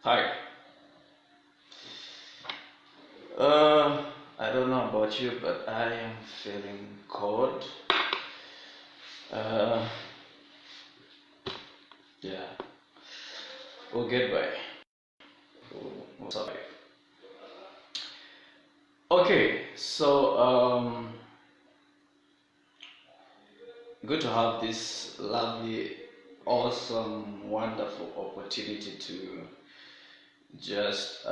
Hi. I don't know about you, but I am feeling cold. Uh, yeah, we'll get by. We'll survive. Okay, so good to have this lovely, awesome, wonderful opportunity to just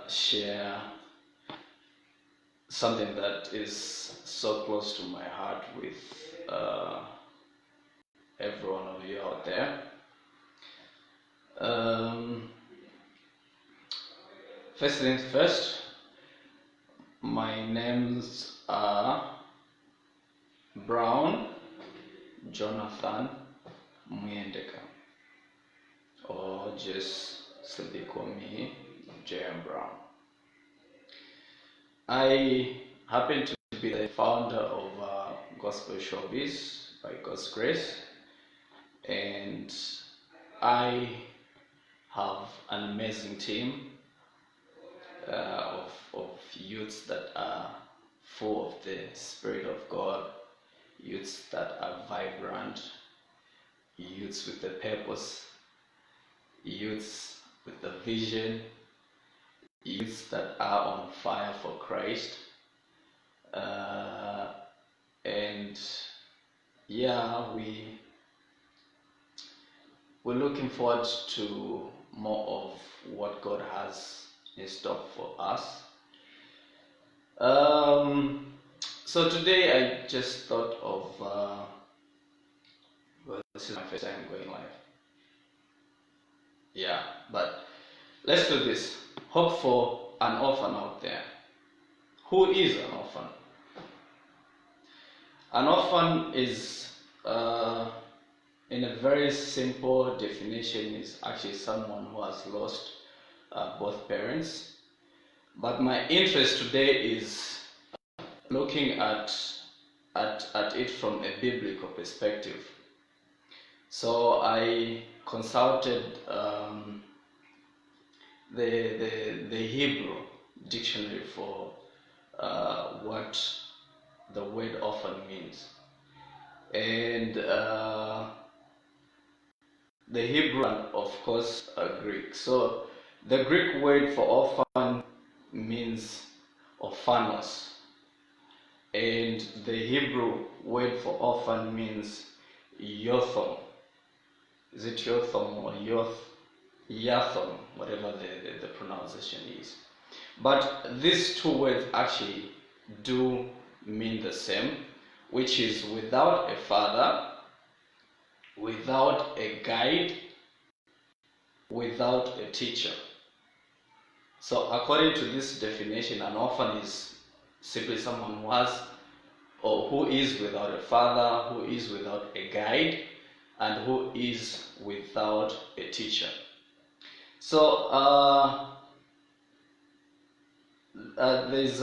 share something that is so close to my heart with every one of you out there. First things first, my names are Brown Jonathan Muyendeka, or just simply call me JM Brown. I happen to be the founder of Gospel Showbiz by God's grace, and I have an amazing team of youths that are full of the Spirit of God, youths that are vibrant, youths with a purpose, youths with a vision, youths that are on fire for Christ. And yeah, we're looking forward to more of what God has in store for us. So today I just thought of well, this is my first time going live. Yeah, but let's do this. Hope for an orphan out there. Who is an orphan? An orphan is, in a very simple definition, is actually someone who has lost both parents. But my interest today is looking at it from a biblical perspective. So I consulted the Hebrew dictionary for what the word orphan means, and the Hebrew and of course Greek. So the Greek word for orphan means orphanos, and the Hebrew word for orphan means yotham. Is it yotham or yatham, whatever the pronunciation is? But these two words actually do mean the same, which is without a father, without a guide, without a teacher. So according to this definition, an orphan is simply someone who has or who is without a father, who is without a guide, and who is without a teacher. So there's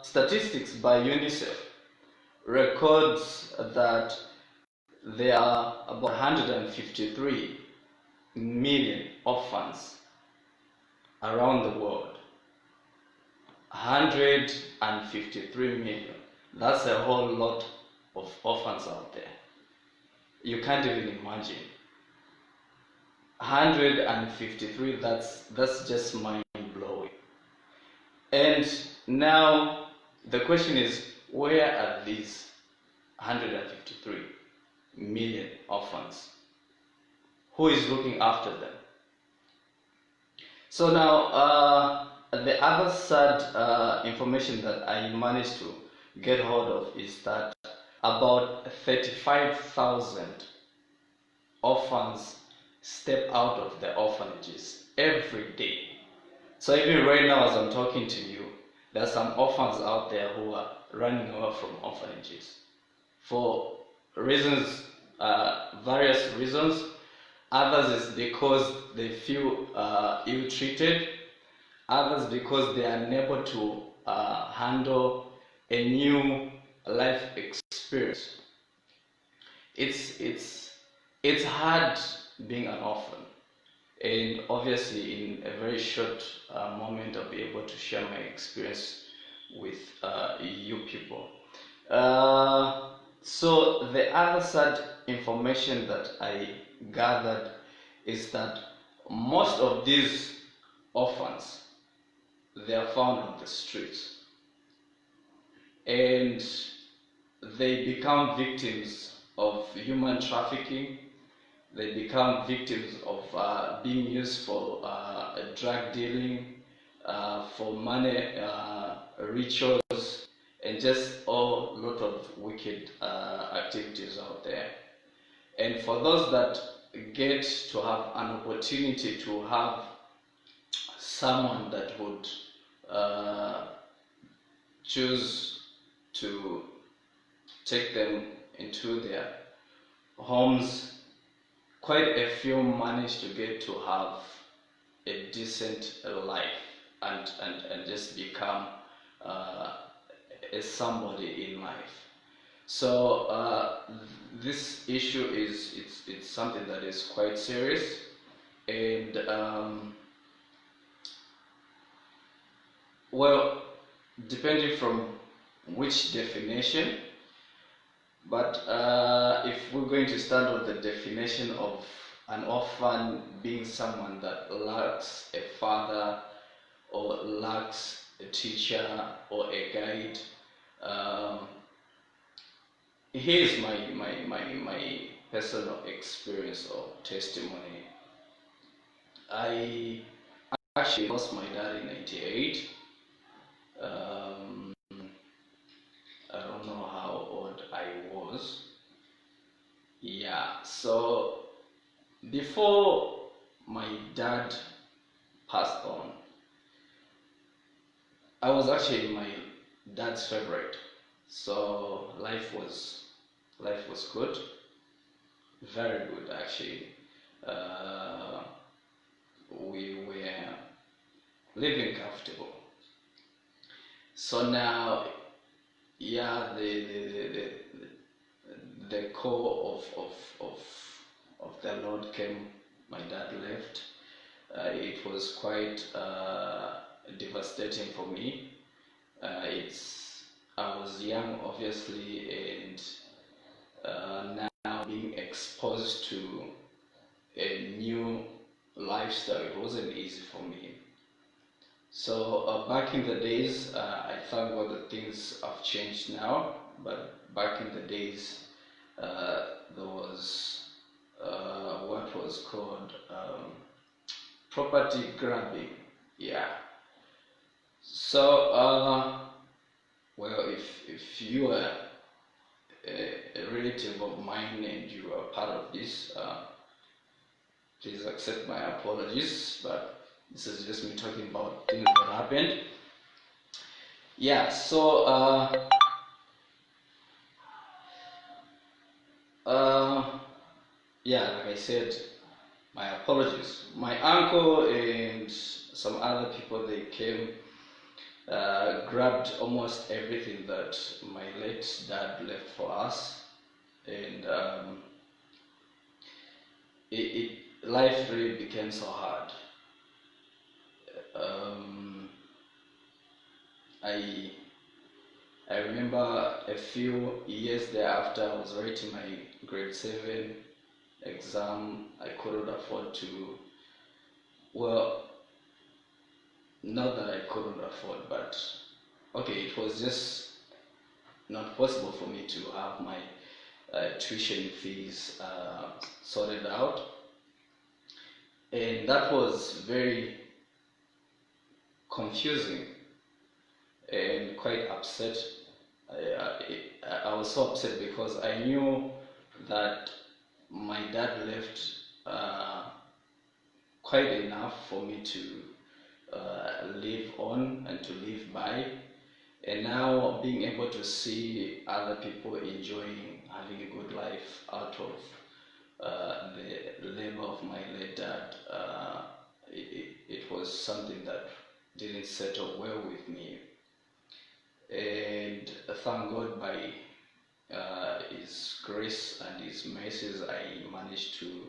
statistics by UNICEF records that there are about 153 million orphans around the world. 153 million. That's a whole lot of orphans out there. You can't even imagine. 153, that's just mind-blowing. And now the question is, where are these 153 million orphans? Who is looking after them? So now the other sad information that I managed to get hold of is that about 35,000 orphans step out of the orphanages every day. So even right now as I'm talking to you, there are some orphans out there who are running away from orphanages for reasons, various reasons. Others is because they feel ill-treated. Others because they are unable to handle a new life experience. It's hard being an orphan, and obviously in a a very short moment, I'll be able to share my experience with you people. So the other sad information that I gathered is that most of these orphans, they are found on the streets, and they become victims of human trafficking. They become victims of being used for drug dealing, for money rituals, and just all lot of wicked activities out there. And for those that get to have an opportunity to have someone that would choose to take them into their homes, quite a few manage to get to have a decent life and just become a somebody in life. So this issue is it's something that is quite serious, and well, depending from which definition, but if we're going to start with the definition of an orphan being someone that lacks a father or lacks a teacher or a guide, here's my personal experience or testimony. I actually lost my dad in '98. I don't know how old I was. Yeah, so before my dad passed on, I was actually my dad's favorite. So life was good, very good actually. Uh, we were living comfortable. So now, yeah, the core of the Lord came. My dad left. It was quite devastating for me. It's I was young, obviously, and now being exposed to a new lifestyle, it wasn't easy for me. So back in the days, I thank God that things have changed now. But back in the days, there was what was called property grabbing. Yeah. So well, if you are a relative of mine and you are part of this, please accept my apologies. But this is just me talking about things that happened. Yeah. So yeah, like I said, my apologies. My uncle and some other people, they came, grabbed almost everything that my late dad left for us, and life really became so hard. Um, I I remember a few years thereafter, I was writing my grade 7 exam. I couldn't afford to, well, not that I couldn't afford, but okay, it was just not possible for me to have my tuition fees sorted out, and that was very confusing and quite upset. I was so upset because I knew that my dad left quite enough for me to live on and to live by, and now being able to see other people enjoying having a good life out of the labor of my late dad, it was something that didn't settle well with me. And thank God, by His grace and His mercies, I managed to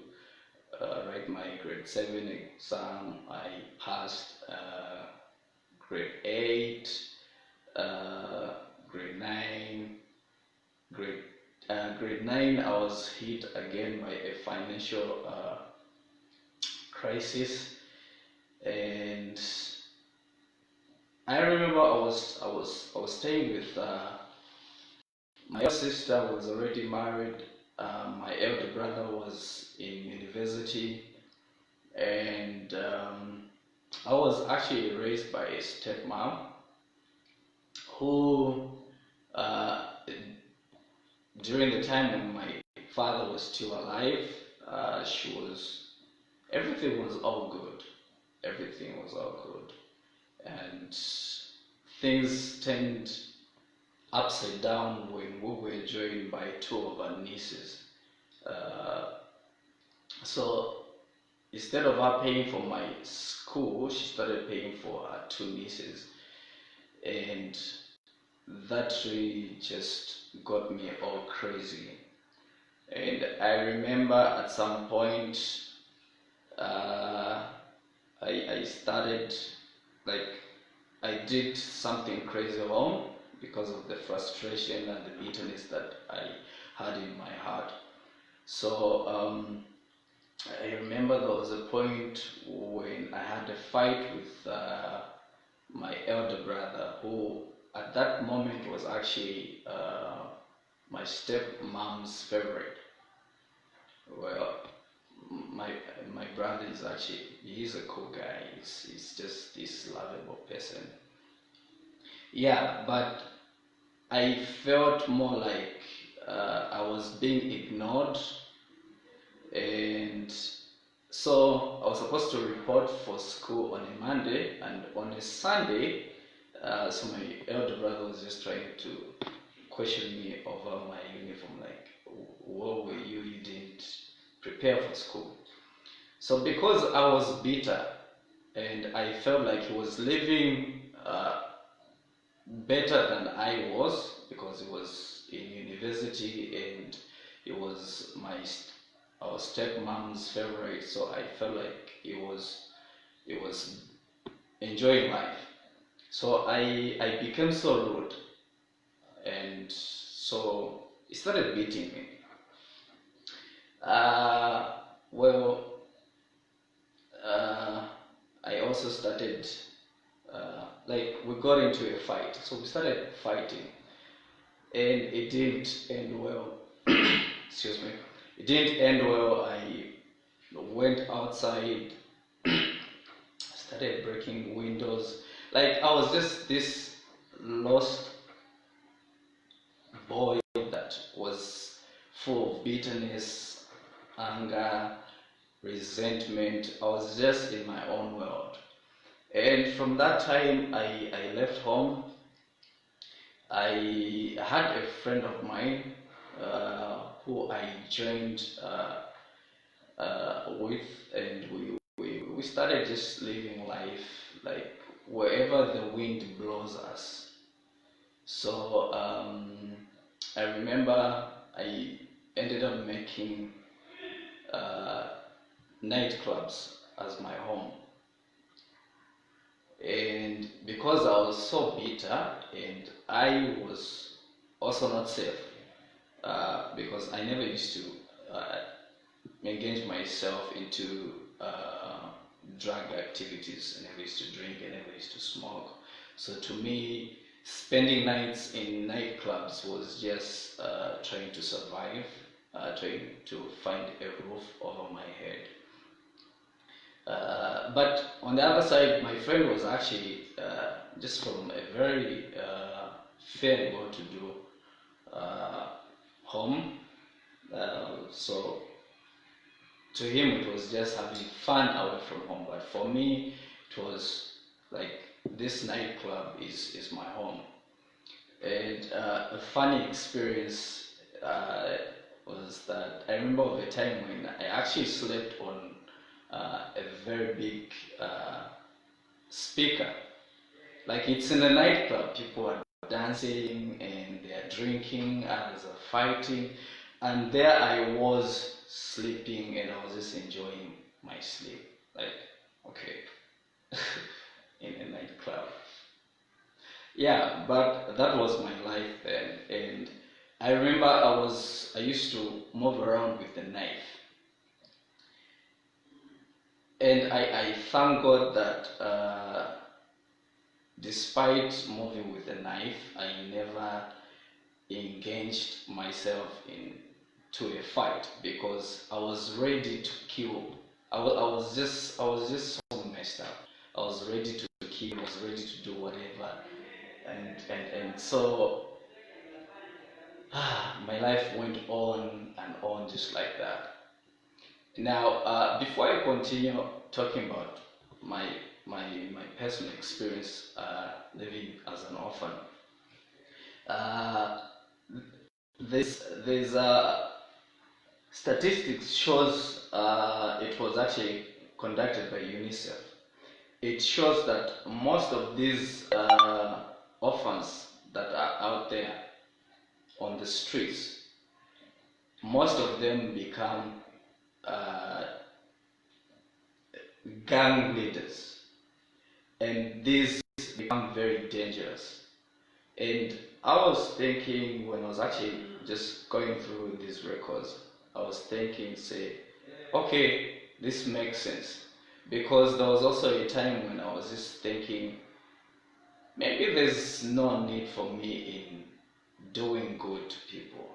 write my grade 7 exam. I passed grade 8, uh, grade 9. Grade 9, I was hit again by a financial crisis, and I remember I was staying with my elder sister was already married. My elder brother was in university, and I was actually raised by a stepmom who, uh, during the time when my father was still alive, she was everything was all good. Everything was all good, and things turned upside down when we were joined by two of our nieces. Uh, so instead of her paying for my school, she started paying for her two nieces, and that really just got me all crazy. And I remember at some point, uh, I started, like, I did something crazy wrong because of the frustration and the bitterness that I had in my heart. So I remember there was a point when I had a fight with my elder brother, who at that moment was actually my stepmom's favorite. Well, my my brother is actually, he's a cool guy. He's just this lovable person. Yeah, but I felt more like I was being ignored, and so I was supposed to report for school on a Monday, and on a Sunday, so my elder brother was just trying to question me over my uniform, like, what were you? You didn't prepare for school. So because I was bitter and I felt like he was living better than I was, because he was in university and he was our stepmom's favorite, so I felt like he was enjoying life. So I became so rude, and so he started beating me. Uh, well, uh, I also started, like, we got into a fight, so we started fighting, and it didn't end well. Excuse me. It didn't end well. I went outside, started breaking windows. Like, I was just this lost boy that was full of bitterness, anger, resentment. I was just in my own world. And from that time, I left home. I had a friend of mine who I joined with, and we started just living life like wherever the wind blows us. So I remember I ended up making uh, nightclubs as my home. And because I was so bitter and I was also not safe, because I never used to engage myself into drug activities. I never used to drink, I never used to smoke. So to me, spending nights in nightclubs was just trying to survive, trying to find a roof over my head. But on the other side, my friend was actually just from a very fairly well-to-do home. So to him, it was just having fun away from home. But for me, it was like, this nightclub is my home. And a funny experience was that I remember of a time when I actually slept on a very big speaker. Like, it's in a nightclub, people are dancing and they are drinking, others are fighting, and there I was sleeping and I was just enjoying my sleep. Like, okay, in a nightclub. Yeah, but that was my life then. And I remember I used to move around with a knife. And I thank God that despite moving with a knife, I never engaged myself into a fight because I was ready to kill. I was just so messed up. I was ready to kill. I was ready to do whatever, and so my life went on and on just like that. Now, before I continue talking about my my personal experience living as an orphan, uh, there's statistics shows it was actually conducted by UNICEF. It shows that most of these orphans that are out there on the streets, most of them become uh, gang leaders, and these become very dangerous. And I was thinking when I was actually just going through these records, I was thinking, say, okay, this makes sense. Because there was also a time when I was just thinking, maybe there's no need for me in doing good to people.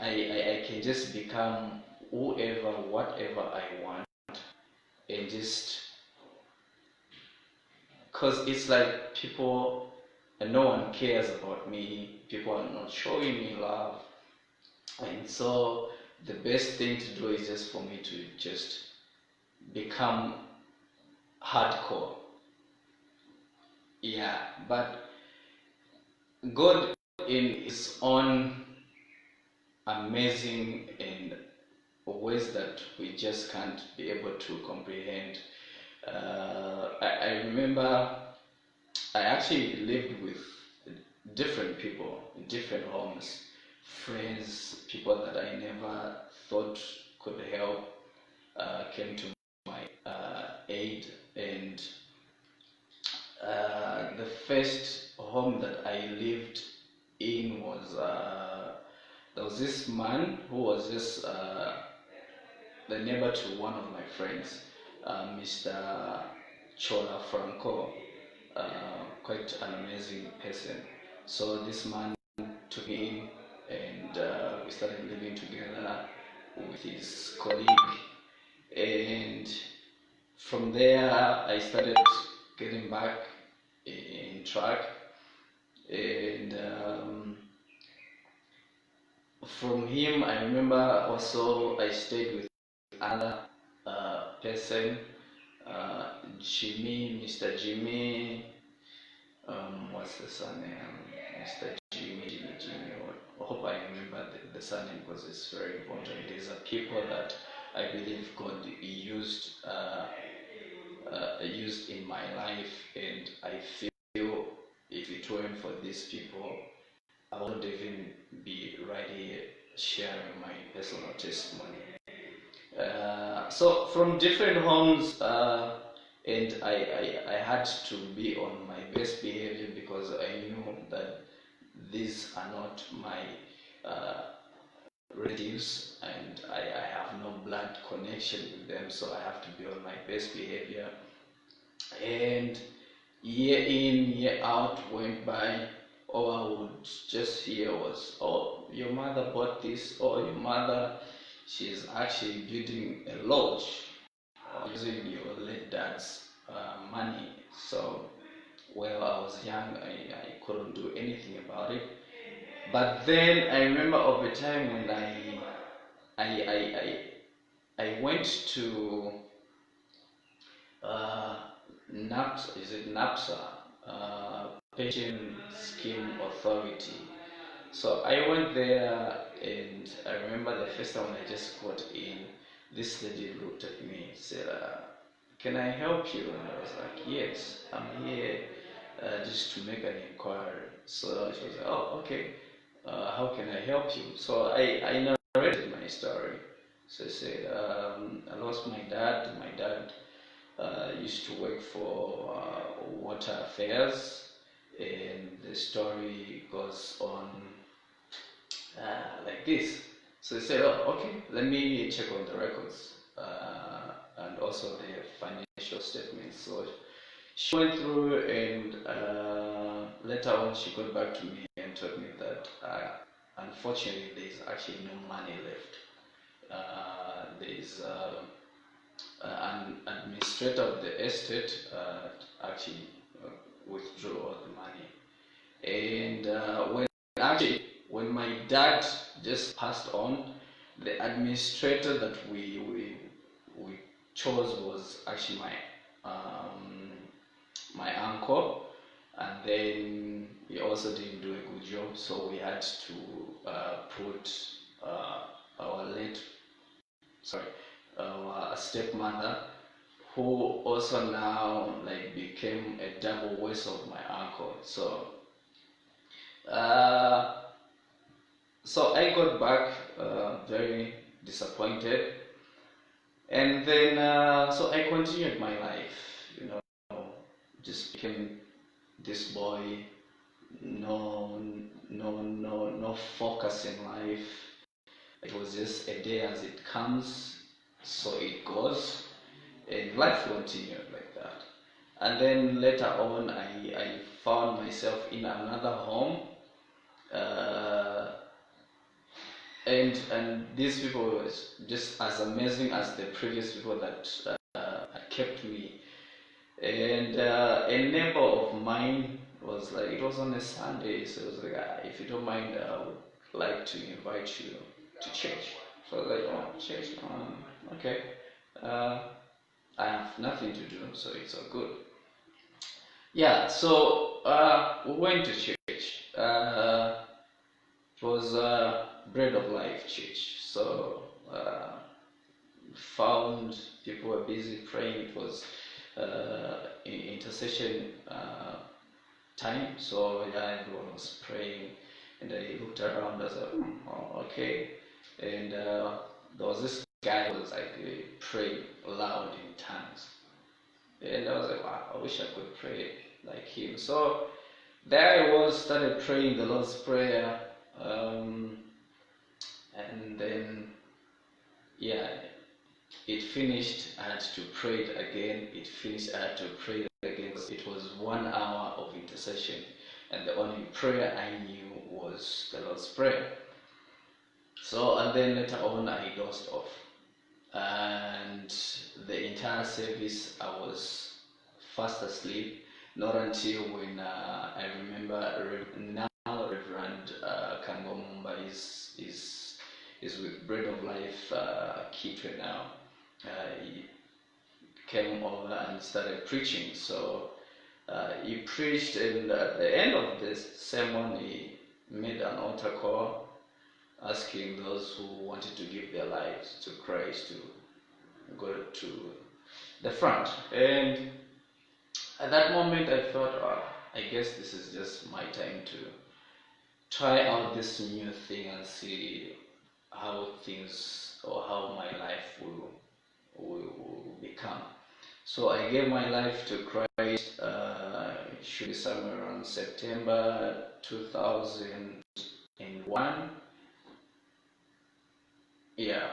I can just become whoever, whatever I want, and just, because it's like people, and no one cares about me, people are not showing me love, and so the best thing to do is just for me to just become hardcore. Yeah, but God in his own amazing and ways that we just can't be able to comprehend. I remember I actually lived with different people in different homes, friends, people that I never thought could help came to my aid. And the first home that I lived in was there was this man who was just the neighbor to one of my friends, Mr. Chola Franco, quite an amazing person. So this man took me in, and we started living together with his colleague. And from there, I started getting back in track. And from him, I remember also I stayed with another person, Jimmy, Mr. Jimmy. What's the surname? Mr. Jimmy. I hope I remember the surname because it's very important. These are people that I believe God used in my life, and I feel if it weren't for these people, I wouldn't even be right here sharing my personal testimony. So from different homes, and I had to be on my best behavior because I knew that these are not my relatives, and I have no blood connection with them, so I have to be on my best behavior. And year in, year out went by. All I would just hear was, oh, your mother bought this, or your mother, she's actually building a lodge using your late dad's money. So, well, I was young, I couldn't do anything about it. But then I remember over time when I, I went to uh, NAPSA, is it NAPSA? Pension Scheme Authority. So I went there, and I remember the first time when I just got in, this lady looked at me and said, can I help you? And I was like, yes, I'm here just to make an inquiry. So she was like, oh, okay, how can I help you? So I narrated my story. So I said, I lost my dad. My dad used to work for water affairs, and the story goes on like this. So I said, oh, okay, let me check on the records and also the financial statements. So she went through, and later on she got back to me and told me that unfortunately there's actually no money left. There's an administrator of the estate actually withdrew all the money. And when my dad just passed on, the administrator that we chose was actually my uncle, and then he also didn't do a good job, so we had to put our late sorry our stepmother, who also now like became a double waste of my uncle. Uh, so I got back very disappointed, and then so I continued my life, you know, just became this boy, no focus in life. It was just a day as it comes, so it goes, and life continued like that. And then later on, I found myself in another home, uh, and these people were just as amazing as the previous people that had kept me. And a neighbor of mine was like, it was on a Sunday, so it was like, if you don't mind, I would like to invite you to church. So I was like, oh, church, okay. Uh, I have nothing to do, so it's all good. Yeah, so we went to church. It was Bread of Life Church. So found people were busy praying. It was intercession time. So yeah, everyone was praying, and I looked around. I said, oh, okay. And there was this guy who was like praying loud in tongues, and I was like, wow, I wish I could pray like him. So there I was, started praying the Lord's Prayer, and then yeah, it finished. I had to pray it again. It finished. I had to pray it again. It was 1 hour of intercession, and the only prayer I knew was the Lord's Prayer. So, and then later on, I dozed off, and the entire service I was fast asleep. Not until when I remember now Reverend Kango Mumba is with Bread of Life Kitwe now. He came over and started preaching. So he preached, and at the end of this sermon, he made an altar call asking those who wanted to give their lives to Christ to go to the front. And at that moment, I thought, oh, I guess this is just my time to try out this new thing and see how things or how my life will become. So I gave my life to Christ. It should be somewhere around September 2001. Yeah,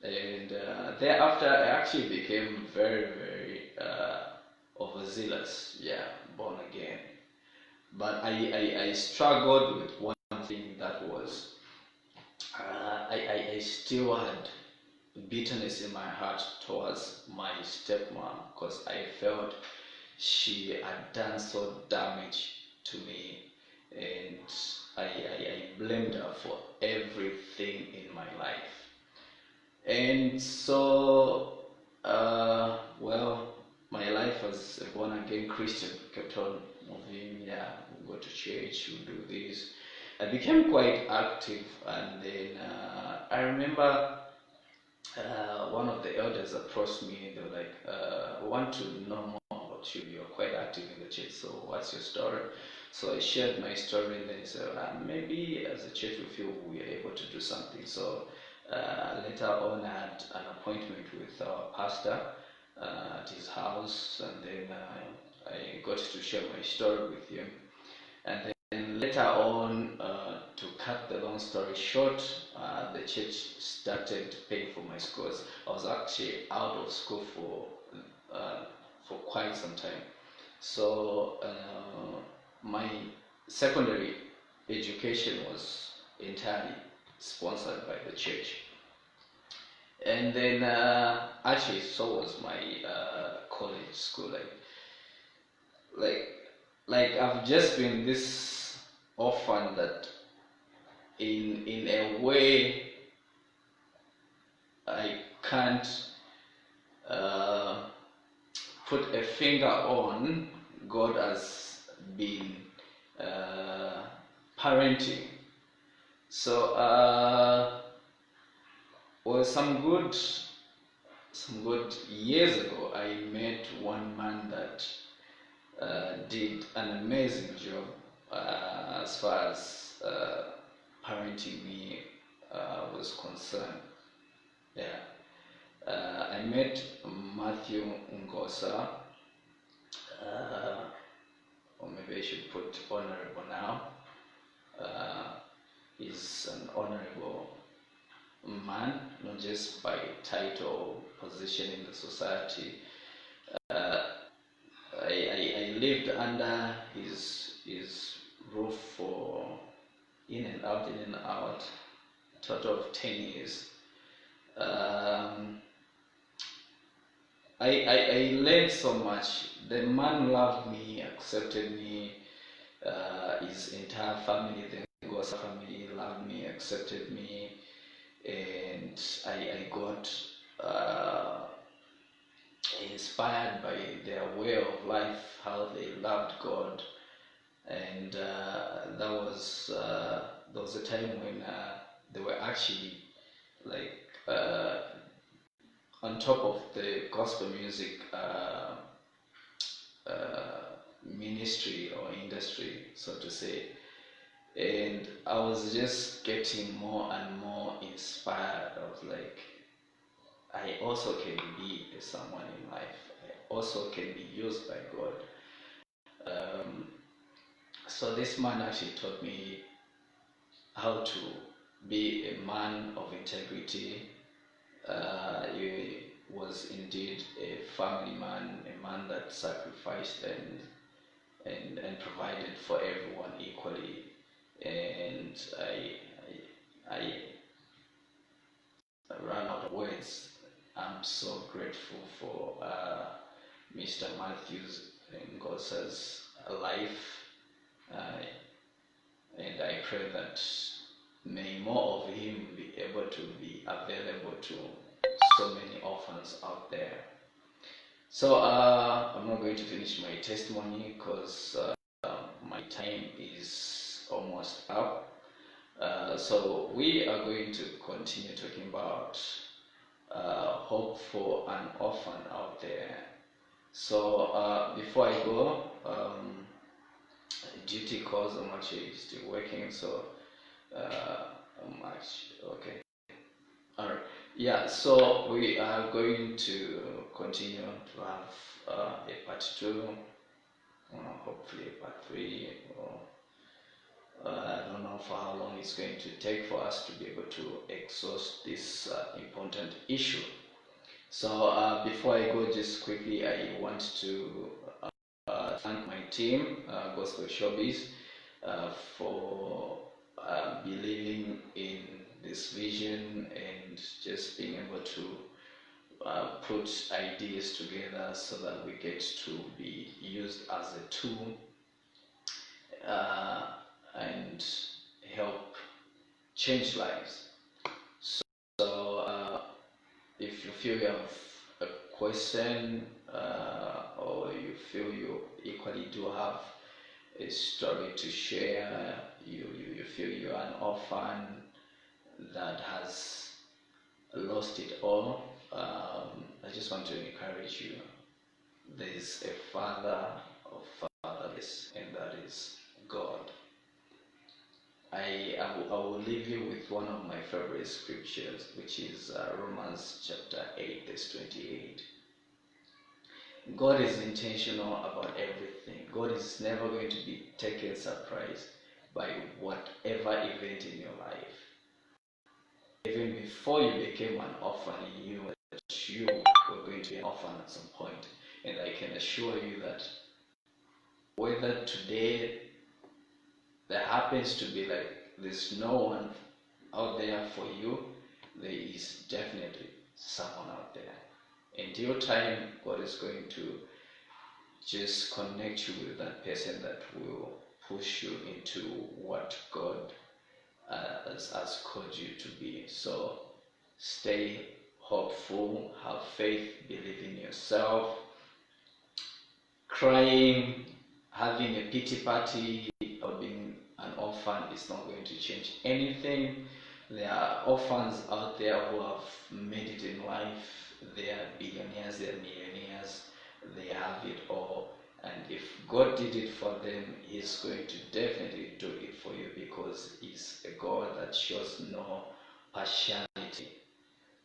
and thereafter I actually became very, very overzealous. Yeah, born again. But I struggled with one thing, that was I still had bitterness in my heart towards my stepmom, because I felt she had done so damage to me, and I blamed her for everything in my life. And so, well, my life as a born again Christian kept on moving. Yeah, we'll go to church, we'll do this. I became quite active, and then I remember one of the elders approached me. They were like, "We want to know more about you. You're quite active in the church. So, what's your story?" So I shared my story, and then he said, "Maybe as a church we feel we are able to do something." So Later on, I had an appointment with our pastor at his house, and then I got to share my story with him. And then later on, to cut the long story short, the church started paying for my schools. I was actually out of school for quite some time. So my secondary education was entirely sponsored by the church. And then actually so was my college school. Like like I've just been this orphan that in a way I can't uh, put a finger on. God has been parenting. So well, some good years ago, I met one man that did an amazing job as far as parenting me was concerned. Yeah, I met Matthew Ngosa, or maybe I should put honorable now. He's an honorable man, not just by title or position in the society. I lived under his roof for in and out, total of 10 years. I learned so much. The man loved me, accepted me, his entire family, the Gosa family loved me, accepted me, and I got inspired by their way of life, how they loved God, and there was a time when they were actually like on top of the gospel music ministry or industry, so to say. And I was just getting more and more inspired. I was like, I also can be someone in life. I also can be used by God. So this man actually taught me how to be a man of integrity. He was indeed a family man, a man that sacrificed and provided for everyone equally. And I ran out of words. I'm so grateful for Mr. Matthews Ngosa's life, and I pray that may more of him be able to be available to so many orphans out there. So I'm not going to finish my testimony because my time is almost up. So we are going to continue talking about hope for an orphan out there. So before I go, duty calls, I'm actually still working, so okay. Alright, yeah, so we are going to continue to have a part 2, hopefully a part 3, or I don't know for how long it's going to take for us to be able to exhaust this important issue. So before I go, just quickly, I want to thank my team, Gospel Showbiz, for believing in this vision and just being able to put ideas together so that we get to be used as a tool and help change lives. So if you feel you have a question or you feel you equally do have a story to share, you feel you're an orphan that has lost it all, I just want to encourage you. There is a Father of fatherless, and that is God. I will leave you with one of my favorite scriptures, which is Romans chapter 8, verse 28. God is intentional about everything. God is never going to be taken surprised by whatever event in your life. Even before you became an orphan, you knew that you were going to be an orphan at some point. And I can assure you that whether today there happens to be like there's no one out there for you, there is definitely someone out there. In due time, God is going to just connect you with that person that will push you into what God has called you to be. So stay hopeful, have faith, believe in yourself. Crying, having a pity party, or being an orphan is not going to change anything. There are orphans out there who have made it in life. They are billionaires, they are millionaires, they have it all. And if God did it for them, He's going to definitely do it for you, because He's a God that shows no partiality.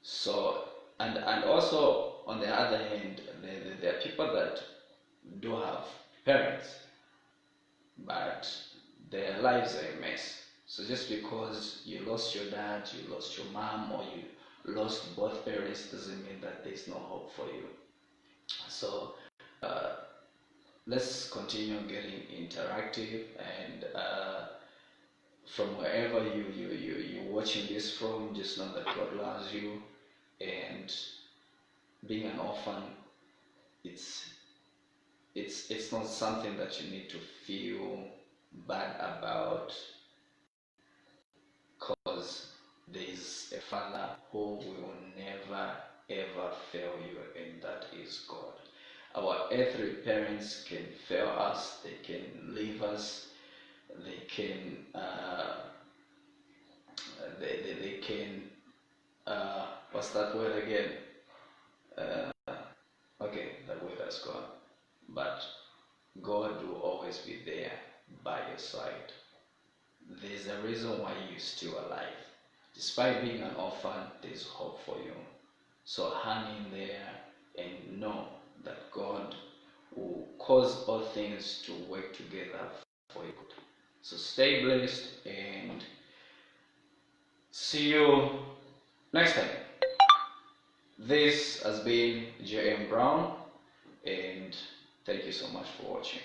So, and also on the other hand, there are people that do have parents, but their lives are a mess. So just because you lost your dad, you lost your mom, or you lost both parents, doesn't mean that there's no hope for you. So let's continue getting interactive, and from wherever you're watching this from, just know that God loves you, and being an orphan, it's not something that you need to feel bad about, because there is a Father who will never ever fail you, and that is God. Our earthly parents can fail us, they can leave us, they can they can what's that word again? Okay, that word has gone. But God will always be there by your side. There's a reason why you're still alive. Despite being an orphan, there's hope for you. So hang in there and know that God will cause all things to work together for you. So stay blessed, and see you next time. This has been J.M. Brown, and thank you so much for watching.